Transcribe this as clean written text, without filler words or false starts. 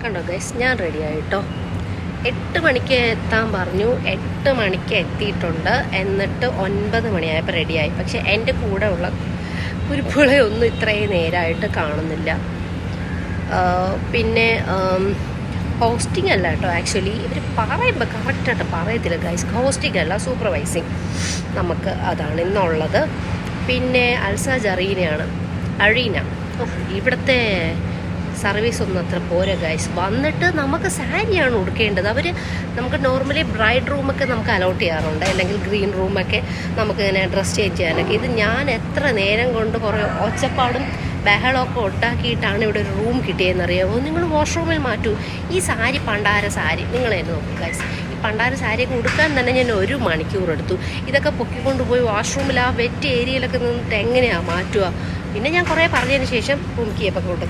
കണ്ടോ ഗൈസ്, ഞാൻ റെഡി ആയിട്ടോ. 8 മണിക്ക് എത്താൻ പറഞ്ഞു. 8 മണിക്ക് എത്തിയിട്ടുണ്ട്. എന്നിട്ട് 9 മണിയായപ്പോൾ റെഡിയായി. പക്ഷെ എൻ്റെ കൂടെ ഉള്ള കുരുപ്പുകളെ ഒന്നും ഇത്രയും നേരമായിട്ട് കാണുന്നില്ല. പിന്നെ ഹോസ്റ്റിംഗ് അല്ല കേട്ടോ, ആക്ച്വലി ഇവർ പറയുമ്പോൾ കറക്റ്റായിട്ട് പറയത്തില്ല ഗൈസ്. ഹോസ്റ്റിംഗ് അല്ല, സൂപ്പർവൈസിങ് നമുക്ക് അതാണ് ഇന്നുള്ളത്. പിന്നെ അൽസ ജറീനയാണ്, അഴീന. ഇവിടുത്തെ സർവീസ് ഒന്നും അത്ര പോരാ ഗൈസ്. വന്നിട്ട് നമുക്ക് സാരിയാണ് ഉടുക്കേണ്ടത്. അവർ നമുക്ക് നോർമലി ബ്രൈഡ് റൂമൊക്കെ നമുക്ക് അലോട്ട് ചെയ്യാറുണ്ട്, അല്ലെങ്കിൽ ഗ്രീൻ റൂമൊക്കെ നമുക്ക് ഇങ്ങനെ ഡ്രസ് ചേഞ്ച് ചെയ്യാനൊക്കെ. ഇത് ഞാൻ എത്ര നേരം കൊണ്ട് കുറേ ഒച്ചപ്പാടും ബഹളമൊക്കെ ഉണ്ടാക്കിയിട്ടാണ് ഇവിടെ ഒരു റൂം കിട്ടിയതെന്നറിയാമോ. നിങ്ങൾ വാഷ്റൂമിൽ മാറ്റൂ. ഈ സാരി പണ്ടാര സാരി നിങ്ങൾ തന്നെ നോക്കും ഗൈസ്. ഈ പണ്ടാര സാരിയൊക്കെ ഉടുക്കാൻ തന്നെ ഞാൻ 1 മണിക്കൂർ എടുത്തു. ഇതൊക്കെ പൊക്കിക്കൊണ്ടുപോയി വാഷ്റൂമിൽ ആ വെറ്റ് ഏരിയയിലൊക്കെ നിന്നിട്ട് എങ്ങനെയാണ് മാറ്റുക. പിന്നെ ഞാൻ കുറേ പറഞ്ഞതിന് ശേഷം റൂം കീപ്പൊക്കെ കൊടുത്തു.